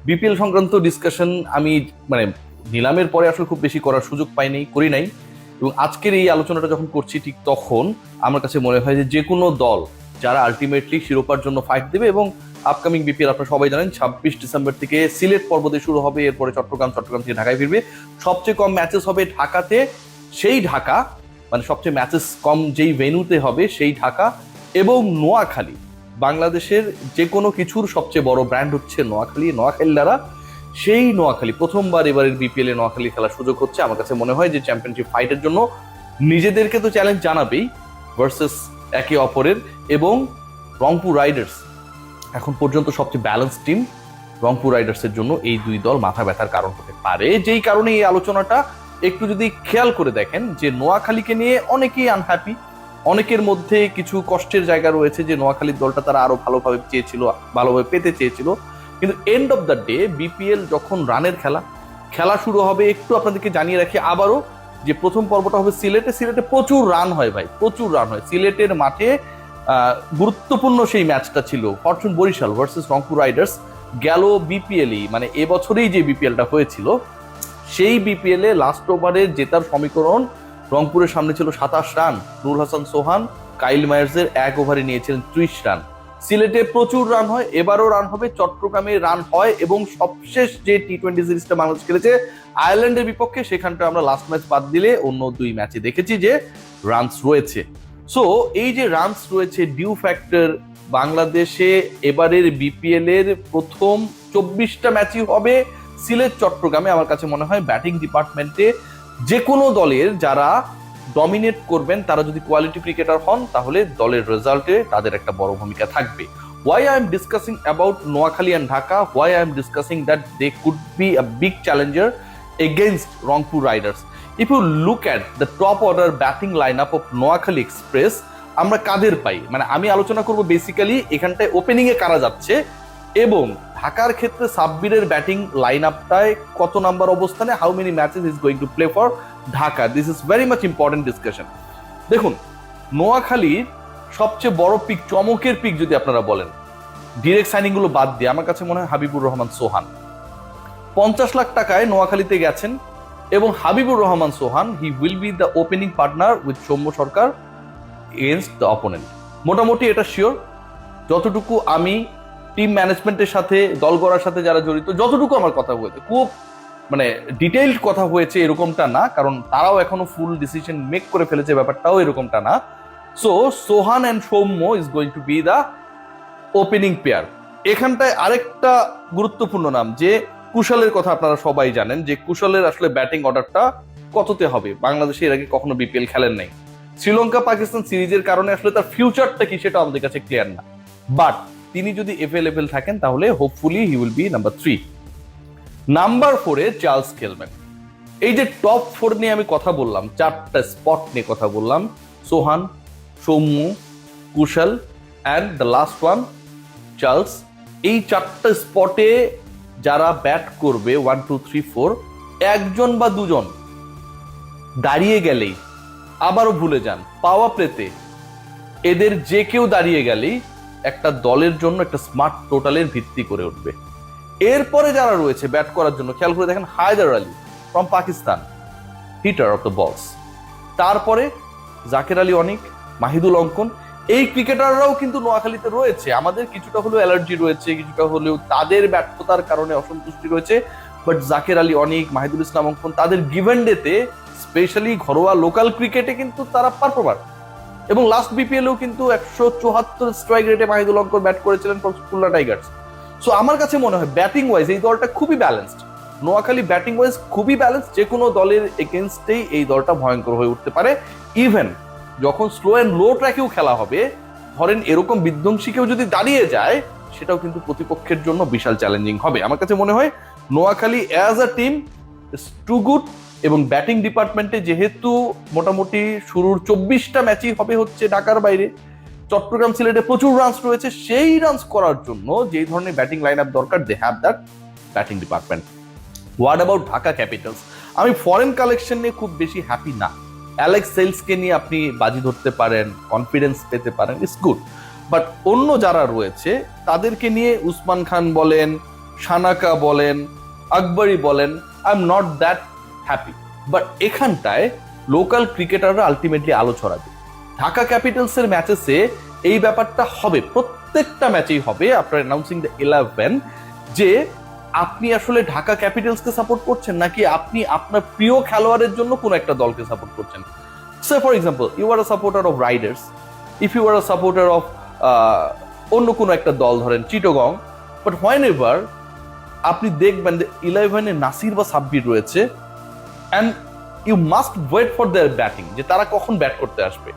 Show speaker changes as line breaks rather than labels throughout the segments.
BPL সংক্রান্ত discussion আমি মানে নিলামের পরে আসলে খুব বেশি করার সুযোগ করি নাই। এবং আজকের এই আলোচনাটা যখন করছি ঠিক তখন আমার কাছে মনে হয় যে কোনো দল যারা আলটিমেটলি শিরোপার জন্য ফাইট দেবে, এবং আপকামিং বিপিএল আপনারা সবাই জানেন 26 ডিসেম্বর থেকে সিলেট পর্বতে শুরু হবে, এরপরে চট্টগ্রাম থেকে ঢাকায় ফিরবে। সবচেয়ে কম ম্যাচেস হবে ঢাকাতে, সেই ঢাকা মানে সবচেয়ে ম্যাচেস কম যেই ভেন্যুতে হবে সেই ঢাকা এবং নোয়াখালী। বাংলাদেশের যে কোনো কিছুর সবচেয়ে বড় ব্র্যান্ড হচ্ছে নোয়াখালীরা সেই নোয়াখালী প্রথমবার এবারের বিপিএল এ নোয়াখালী খেলার সুযোগ হচ্ছে। আমার কাছে মনে হয় যে চ্যাম্পিয়নশিপ ফাইটের জন্য নিজেদেরকে তো চ্যালেঞ্জ জানাবেই ভার্সেস একে অপরের। এবং রংপুর রাইডার্স এখন পর্যন্ত সবচেয়ে ব্যালেন্স টিম, রংপুর রাইডার্সের জন্য এই দুই দল মাথা ব্যথার কারণ হতে পারে। যেই কারণে এই আলোচনাটা একটু যদি খেয়াল করে দেখেন যে নোয়াখালীকে নিয়ে অনেকেই আনহ্যাপি, অনেকের মধ্যে কিছু কষ্টের জায়গা রয়েছে যে নোয়াখালীর দলটা তারা আরো ভালোভাবে পেতে চেয়েছিল। কিন্তু and of the day BPL যখন রানের খেলা শুরু হবে, একটু আপনাদেরকে জানিয়ে রাখি আবারও যে প্রথম পর্বটা হবে সিলেটে প্রচুর রান হয় ভাই, প্রচুর রান হয় সিলেটের মাঠে। গুরুত্বপূর্ণ সেই ম্যাচটা ছিল Fortune Barishal versus Rangpur Riders. গেল বিপিএলই মানে এবছরেই যে বিপিএলটা হয়েছিল সেই বিপিএল এ লাস্ট ওভারে জেতার সমীকরণ রংপুরের সামনে ছিল 27 রান। নুরুল হাসান সোহান কাইল মায়ার্সের এক ওভারে নিয়েছিলেন 30 রান। সিলেটে প্রচুর রান হয়, এবারও রান হবে, চট্টগ্রামে রান হয়, এবং সবশেষ যে টি-20 সিরিজটা বাংলাদেশ খেলেছে আয়ারল্যান্ডের বিপক্ষে, সেখানটা আমরা লাস্ট ম্যাচ বাদ দিলে অন্য দুই ম্যাচে দেখেছি যে রানস রয়েছে। সো এই যে রানস রয়েছে ডিউ ফ্যাক্টর, বাংলাদেশে এবারের বিপিএল এর প্রথম 24টা ম্যাচই হবে সিলেট চট্টগ্রামে। আমার কাছে মনে হয় ব্যাটিং ডিপার্টমেন্টে যে কোনো দলের যারা ডমিনেট করবেন তারা যদি কোয়ালিটি ক্রিকেটার হন তাহলে দলের রেজাল্টে তাদের একটা বড় ভূমিকা থাকবে। Why I am discussing about Noakhali and Dhaka, why I am discussing that they could be a big challenger against Rangpur Riders. If you look at the top order batting lineup of Noakhali Express, আমরা কাদের পাই, মানে আমি আলোচনা করব basically এখানটায় opening এ কারা যাচ্ছে এবং ঢাকার ক্ষেত্রে সাব্বিরের ব্যাটিং লাইন আপটায় কত নাম্বার অবস্থানে, how many matches is going to play for Dhaka. This is very much important discussion. দেখুন, নোয়াখালীর সবচেয়ে বড় পিক, চমকের পিক যদি আপনারা বলেন ডিরেক্ট সাইনিং গুলো বাদ দিয়ে, আমার কাছে মনে হয় হাবিবুর রহমান সোহান 50 লাখ টাকায় নোয়াখালীতে গেছেন, এবং Habibur Rahman Sohan he will be the opening partner with Soumya Sarkar against the opponent. মোটামুটি এটা শিওর। যতটুকু আমি টিম ম্যানেজমেন্টের সাথে, দল গড়ার সাথে যারা জড়িত, যতটুকু আমার কথা হয়েছে, খুব মানে ডিটেইলড কথা হয়েছে এরকমটা না, কারণ তারাও এখনো ফুল ডিসিশন মেক করে ফেলেছে, ব্যাপারটাও এরকমটা না। So Sohan and Soumya is going to B the opening pair. এখানটায় আরেকটা গুরুত্বপূর্ণ নাম যে কুশলের কথা আপনারা সবাই জানেন যে কুশলের আসলে ব্যাটিং অর্ডারটা কততে হবে। বাংলাদেশে এর আগে কখনো বিপিএল খেলেন নাই, শ্রীলঙ্কা পাকিস্তান সিরিজের কারণে আসলে তার ফিউচারটা কি সেটা আমাদের কাছে ক্লিয়ার না, বাট তিনি যদি অ্যাভেলেবল থাকেন তাহলে hopefully he will be number 3। Number 4-এ চার্লস কেলম্যান। এই যে টপ 4 নিয়ে আমি কথা বললাম, 4টা স্পট নিয়ে কথা বললাম, Sohan, Soumya, Kushal and the last one Charles. এই 4টা স্পটে যারা ব্যাট করবে 1 2 3 4, একজন বা দুজন দাঁড়িয়ে গেলেই, আবারও ভুলে যান পাওয়া প্লেতে এদের যে কেউ দাঁড়িয়ে গেলেই একটা দলের জন্য একটা স্মার্ট টোটালের ভিত্তি করে উঠবে। এরপরে যারা রয়েছে ব্যাট করার জন্য, খেয়াল করে দেখেন Haidar Ali from Pakistan, hitter of the balls. তারপরে জাকের আলী অনিক, মাহিদুল অঙ্কন, এই ক্রিকেটাররাও কিন্তু নোয়াখালীতে রয়েছে। আমাদের কিছুটা হলেও অ্যালার্জি রয়েছে, কিছুটা হলেও তাদের ব্যর্থতার কারণে অসন্তুষ্টি রয়েছে, বাট জাকের আলী অনিক, মাহিদুল ইসলাম অঙ্কন তাদের গিভেন ডেতে, স্পেশালি ঘরোয়া লোকাল ক্রিকেটে কিন্তু তারা পারফর্মার। এবং লাস্ট বিপিএলেও কিন্তু 174 স্ট্রাইক রেটে মাহিদুল অঙ্কন ব্যাট করেছিলেন ফর খুলনা টাইগার্স। সো আমার কাছে মনে হয় ব্যাটিং ওয়াইজ এই দলটা খুবই ব্যালেন্সড। নোয়াখালী ব্যাটিং ওয়াইজ খুবই ব্যালেন্সড, যে কোনো দলের এগেনস্টেই এই দলটা ভয়ঙ্কর হয়ে উঠতে পারে। ইভেন যখন স্লো অ্যান্ড লো ট্র্যাকেও খেলা হবে, ধরেন এরকম বিধ্বংসী কেউ যদি দাঁড়িয়ে যায়, সেটাও কিন্তু প্রতিপক্ষের জন্য বিশাল চ্যালেঞ্জিং হবে। আমার কাছে মনে হয় Noakhali as a team is too good, এবং ব্যাটিং ডিপার্টমেন্টে যেহেতু মোটামুটি শুরুর 24টা ম্যাচই হবে হচ্ছে ঢাকার বাইরে, চট্টগ্রাম সিলেটে প্রচুর রানস রয়েছে, সেই রানস করার জন্য যেই ধরনের ব্যাটিং লাইন আপ দরকার, they have that batting department. What about Dhaka Capitals? আমি ফরেন কালেকশন নিয়ে খুব বেশি হ্যাপি না। অ্যালেক্স সেলসকে নিয়ে আপনি বাজি ধরতে পারেন, কনফিডেন্স পেতে পারেন, ইটস গুড, বাট অন্য যারা রয়েছে তাদেরকে নিয়ে উসমান খান বলেন, সানাকা বলেন, আকবরী বলেন, I am not that happy. But এখানটায় লোকাল ক্রিকেটাররা আলটিমেটলি আলো ছড়াবে। ঢাকা ক্যাপিটালসের ম্যাচেসে এই ব্যাপারটা হবে, প্রত্যেকটা ম্যাচেই হবে আফটার অ্যানাউন্সিং দ্য 11 যে আপনি আসলে ঢাকা ক্যাপিটালসকে সাপোর্ট করছেন নাকি আপনি আপনার প্রিয় খেলোয়াড়ের জন্য কোনো একটা দলকে সাপোর্ট করছেন। Say for example, you are a supporter of Riders, if you are a supporter of অন্য কোনো একটা দল, ধরেন চিটোগং, বাট হোয়েন এভার আপনি দেখবেন যে 11-এ নাসির বা সাব্বির রয়েছে, and you must wait for their batting, যে তারা কখন ব্যাট করতে আসবে।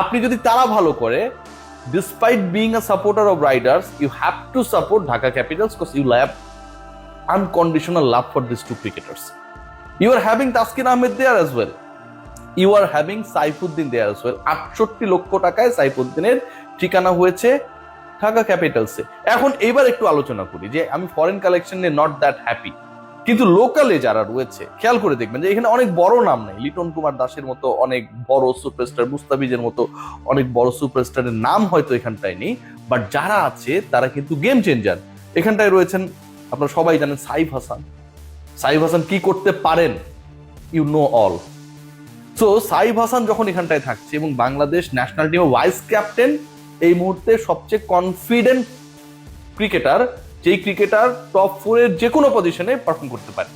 আপনি যদি তারা ভালো করে, despite being a supporter of Riders, you have to support Dhaka Capitals because you have unconditional love for these two cricketers. You are having Taskin Ahmed there as well. You are having Saifuddin there as well. 68 লক্ষ টাকায় সাইফুদ্দিনের ঠিকানা হয়েছে ঢাকা ক্যাপিটালসে। এখন এবার একটু আলোচনা করি যে আমি ফরেন কালেকশনে নট দ্যাট হ্যাপি, কিন্তু লোকালে যারা রয়েছে খেয়াল করে দেখবেন যে এখানে অনেক বড় নাম নেই। লিটন কুমার দাসের মতো অনেক বড় সুপারস্টার, মুস্তাফিজের মতো অনেক বড় সুপারস্টারের নাম হয়তো এখানটায় নেই, বাট যারা আছে তারা কিন্তু গেম চেঞ্জার। এখানটায় রয়েছেন, আপনারা সবাই জানেন, সাইফ হাসান। সাইফ হাসান কি করতে পারেন, you know all. So Saif Hasan যখন এখানটায় থাকছে এবং বাংলাদেশ ন্যাশনাল টিমের ভাইস ক্যাপ্টেন, এই মুহূর্তে সবচেয়ে কনফিডেন্ট ক্রিকেটার, যেই ক্রিকেটার টপ 4 এর যে কোনো পজিশনে পারফর্ম করতে পারে,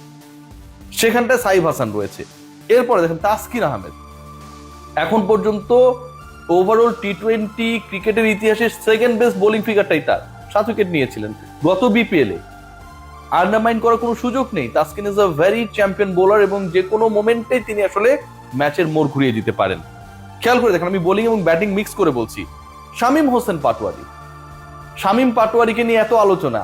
সেখানটায় সাইফ হাসান রয়েছে। এরপরে দেখেন তাসকিন আহমেদ, এখন পর্যন্ত ওভারঅল টি-20 ক্রিকেটের ইতিহাসে সেকেন্ড বেস্ট বোলিং ফিগারটাই তার, 7 উইকেট নিয়েছিলেন গত বিপিএল এ। আন্ডারমাইন করার কোনো সুযোগ নেই। Taskin is a very champion bowler এবং যে কোনো মোমেন্টেই তিনি আসলে ম্যাচের মোড় ঘুরিয়ে দিতে পারেন। খেয়াল করে দেখেন, আমি বোলিং এবং ব্যাটিং মিক্স করে বলছি। শামীম হোসেন পাটোয়ারি, শামীম পাটোয়ারিকে নিয়ে এত আলোচনা,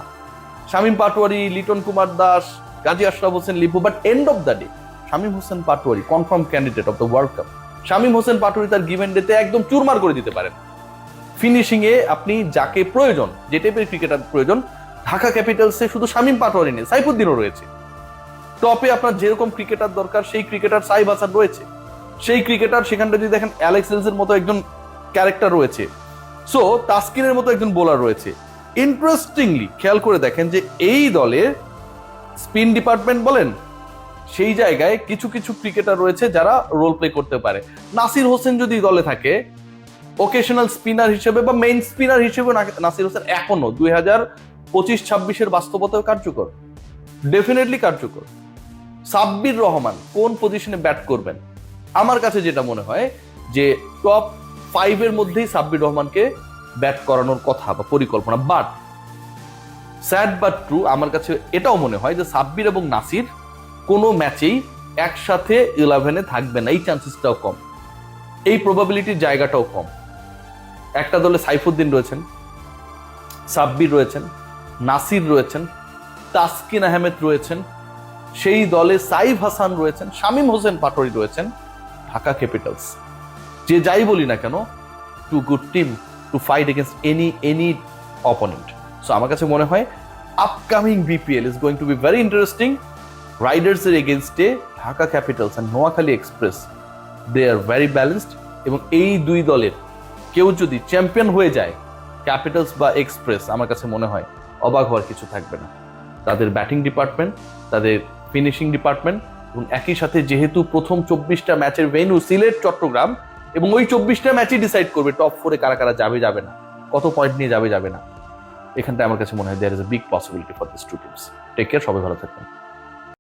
Shamim Patwari, Liton Kumar Das, Gazi Ashraf Hossain Lipu, but end of the day Shamim Hossain Patwari confirm candidate of the world cup. Shamim Hossain Patwari তার গিভেন ডেতে একদম চুরমার করে দিতে পারেন। ফিনিশিং এ আপনি যাকে প্রয়োজন, যে টাইপের ক্রিকেটার প্রয়োজন, ঢাকা ক্যাপিটালসে শুধু শামীম পাটোয়ারি নেই, সাইফুদ্দিনও রয়েছে। টপে আপনার যেরকম ক্রিকেটার দরকার সেই ক্রিকেটার সাইফ হাসান রয়েছে, সেই ক্রিকেটার সেখানটা যদি দেখেন অ্যালেক্স হেলসের মতো একজন ক্যারেক্টার রয়েছে, সো তাসকিনের মতো একজন বোলার রয়েছে। ইন্টারেস্টিংলি খেয়াল করে দেখেন যে এই দলের স্পিন ডিপার্টমেন্ট বলেন, সেই জায়গায় কিছু কিছু ক্রিকেটার রয়েছে যারা রোল প্লে করতে পারে। নাসির হোসেন যদি দলে থাকে ওকেশনাল স্পিনার হিসেবে বা মেইন স্পিনার হিসেবে, নাসির হোসেন এখনো 2025-26 বাস্তবতায় কার্যকর, ডেফিনেটলি কার্যকর। সাব্বির রহমান কোন পজিশনে ব্যাট করবেন, আমার কাছে যেটা মনে হয় যে টপ 5 এর মধ্যেই সাব্বির রহমানকে ব্যাট করানোর কথা বা পরিকল্পনা। বাট স্যাড বাট ট্রু, আমার কাছে এটাও মনে হয় যে সাব্বির এবং নাসির কোনো ম্যাচেই একসাথে 11-এ থাকবে না, এই চান্সেসটাও কম, এই প্রবাবিলিটির জায়গাটাও কম। একটা দলে সাইফুদ্দিন রয়েছেন, সাব্বির রয়েছেন, নাসির রয়েছেন, তাসকিন আহমেদ রয়েছেন, সেই দলে সাইফ হাসান রয়েছেন, শামীম হোসেন পাটোয়ারি রয়েছেন। ঢাকা ক্যাপিটালস, যে যাই বলি না কেন, two good team to fight against any opponent. So আমার কাছে মনে হয় upcoming BPL is going to be very interesting. Riders এর এগেনস্টে Dhaka Capitals and Noakhali Express, they are very balanced, এবং এই দুই দলের কেউ যদি চ্যাম্পিয়ন হয়ে যায়, ক্যাপিটালস বা এক্সপ্রেস, আমার কাছে মনে হয় অবাক হওয়ার কিছু থাকবে না। তাদের ব্যাটিং ডিপার্টমেন্ট, তাদের ফিনিশিং ডিপার্টমেন্ট, এবং একই সাথে যেহেতু প্রথম 24টা ম্যাচের ভেন্যু সিলেট, চট্টগ্রাম, এবং ওই 24টা ম্যাচই ডিসাইড করবে টপ 4-এ কারা কারা যাবে যাবে না, কত পয়েন্ট নিয়ে যাবে যাবে না। এখানটা আমার কাছে মনে হয় there is a big possibility for this two teams. Take care, সবাই ভালো থাকবেন।